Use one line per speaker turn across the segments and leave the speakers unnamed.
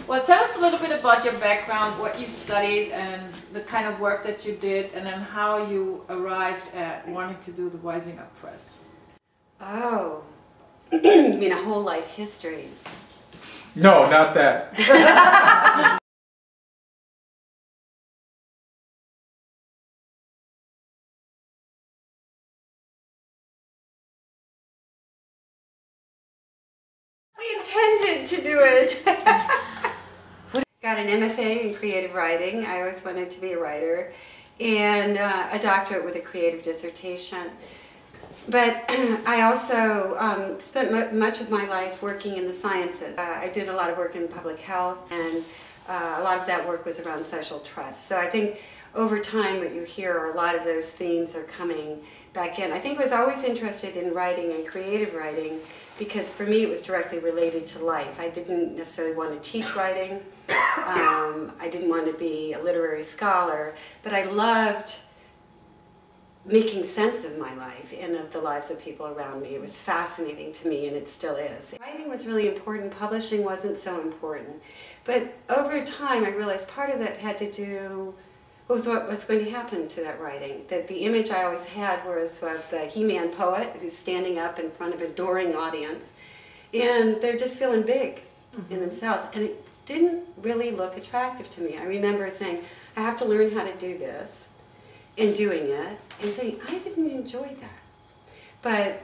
Well, tell us a little bit about your background, what you studied, and the kind of work that you did, and then how you arrived at wanting to do the Wising Up Press.
Oh, you mean a whole life history?
No, not that.
We intended to do it. Got an MFA in creative writing. I always wanted to be a writer, and a doctorate with a creative dissertation. But I also spent much of my life working in the sciences. I did a lot of work in public health, and a lot of that work was around social trust. So I think over time what you hear are a lot of those themes are coming back in. I think I was always interested in writing and creative writing because for me it was directly related to life. I didn't necessarily want to teach writing. I didn't want to be a literary scholar, but I loved making sense of my life and of the lives of people around me. It was fascinating to me, and it still is. Writing was really important, publishing wasn't so important. But over time I realized part of that had to do with what was going to happen to that writing. That the image I always had was of the He-Man poet who's standing up in front of an adoring audience, and they're just feeling big in themselves. And it didn't really look attractive to me. I remember saying, I have to learn how to do this, and doing it, and saying, I didn't enjoy that. But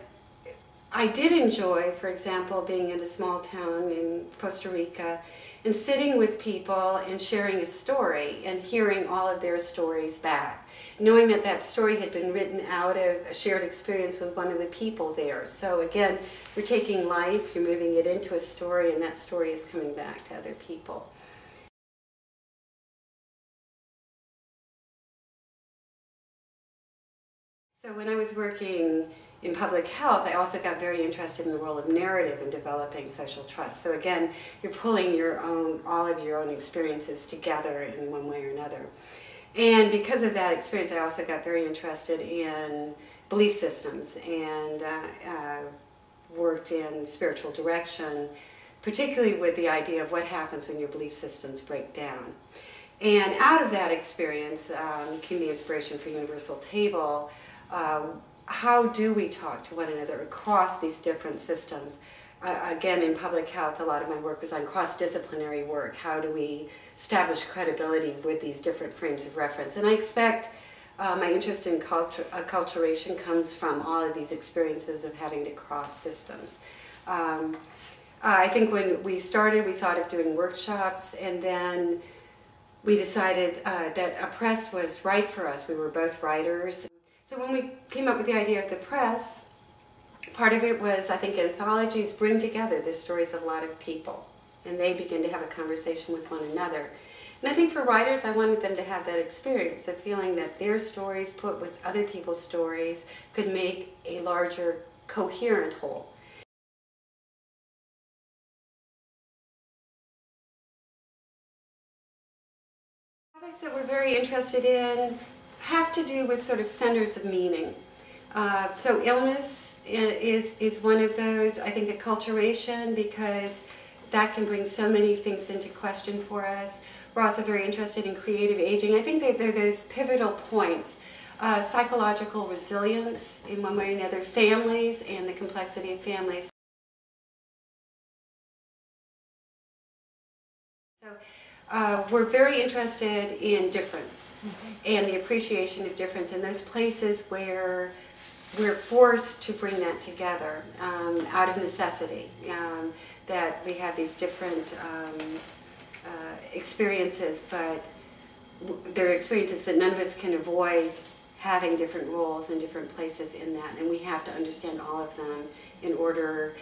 I did enjoy, for example, being in a small town in Costa Rica and sitting with people and sharing a story and hearing all of their stories back, knowing that that story had been written out of a shared experience with one of the people there. So again, you're taking life, you're moving it into a story, and that story is coming back to other people. So when I was working in public health, I also got very interested in the role of narrative in developing social trust. So again, you're pulling all of your own experiences together in one way or another. And because of that experience, I also got very interested in belief systems and worked in spiritual direction, particularly with the idea of what happens when your belief systems break down. And out of that experience came the inspiration for Universal Table. How do we talk to one another across these different systems? Again, in public health, a lot of my work was on cross-disciplinary work. How do we establish credibility with these different frames of reference? And I expect my interest in acculturation comes from all of these experiences of having to cross systems. I think when we started, we thought of doing workshops, and then we decided that a press was right for us. We were both writers. So when we came up with the idea of the press, part of it was, I think, anthologies bring together the stories of a lot of people, and they begin to have a conversation with one another. And I think for writers, I wanted them to have that experience of feeling that their stories put with other people's stories could make a larger, coherent whole. Topics that we're very interested in have to do with sort of centers of meaning. So illness is one of those. I think acculturation, because that can bring so many things into question for us. We're also very interested in creative aging. I think they're those pivotal points. Psychological resilience in one way or another, families and the complexity of families. So we're very interested in difference and the appreciation of difference in those places where we're forced to bring that together out of necessity, that we have these different experiences, but there are experiences that none of us can avoid having different roles and different places in that, and we have to understand all of them in order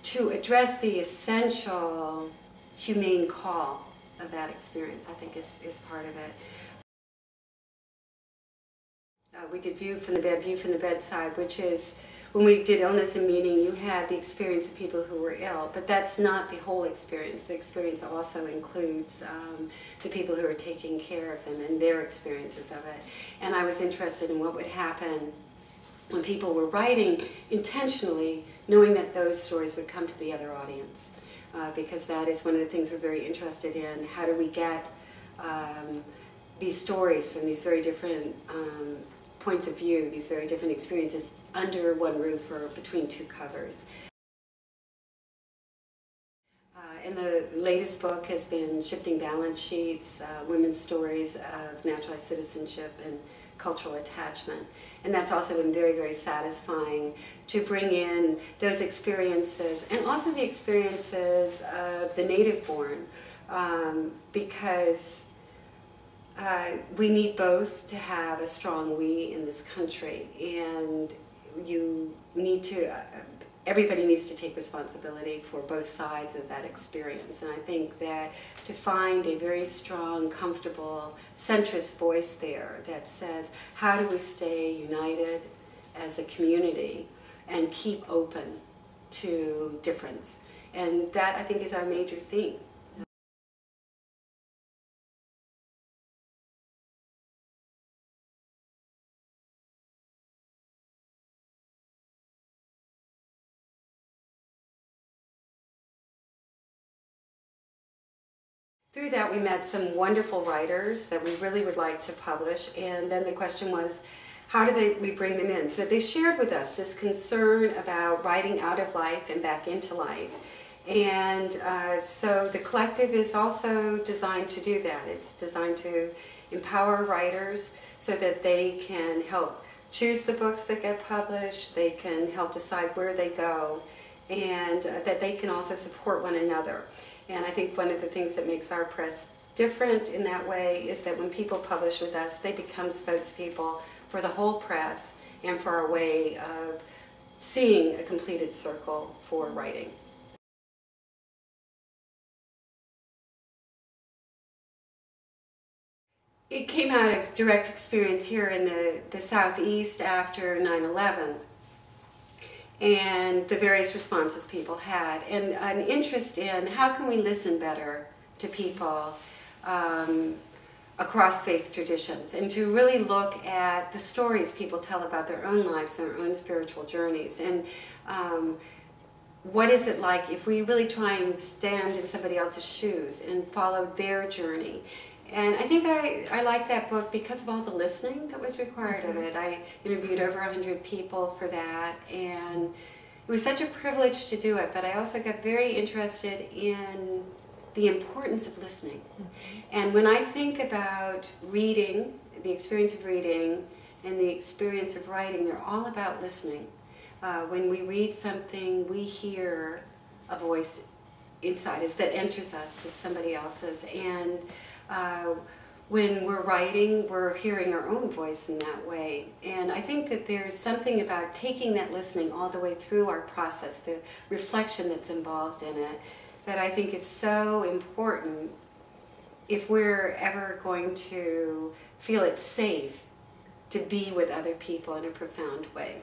to address the essential humane call of that experience, I think is part of it. We did View from the Bedside, which is when we did illness and meaning, you had the experience of people who were ill, but that's not the whole experience. The experience also includes the people who are taking care of them and their experiences of it. And I was interested in what would happen when people were writing intentionally, knowing that those stories would come to the other audience. because that is one of the things we're very interested in. How do we get these stories from these very different points of view, these very different experiences, under one roof or between two covers? And the latest book has been Shifting Balance Sheets, Women's Stories of Naturalized Citizenship and Cultural Attachment. And that's also been very, very satisfying to bring in those experiences and also the experiences of the native-born, because we need both to have a strong we in this country, and you need to everybody needs to take responsibility for both sides of that experience. And I think that to find a very strong, comfortable, centrist voice there that says, how do we stay united as a community and keep open to difference? And that, I think, is our major theme. Through that, we met some wonderful writers that we really would like to publish, and then the question was, how do we bring them in? But they shared with us this concern about writing out of life and back into life. And so the collective is also designed to do that. It's designed to empower writers so that they can help choose the books that get published, they can help decide where they go, and that they can also support one another. And I think one of the things that makes our press different in that way is that when people publish with us, they become spokespeople for the whole press and for our way of seeing a completed circle for writing. It came out of direct experience here in the Southeast after 9/11. And the various responses people had, and an interest in how can we listen better to people across faith traditions, and to really look at the stories people tell about their own lives, their own spiritual journeys, and what is it like if we really try and stand in somebody else's shoes and follow their journey. And I think I like that book because of all the listening that was required of it. I interviewed over 100 people for that, and it was such a privilege to do it, but I also got very interested in the importance of listening. And when I think about reading, the experience of reading, and the experience of writing, they're all about listening. When we read something, we hear a voice inside us that enters us, that's somebody else's. And when we're writing, we're hearing our own voice in that way. And I think that there's something about taking that listening all the way through our process, the reflection that's involved in it, that I think is so important if we're ever going to feel it's safe to be with other people in a profound way.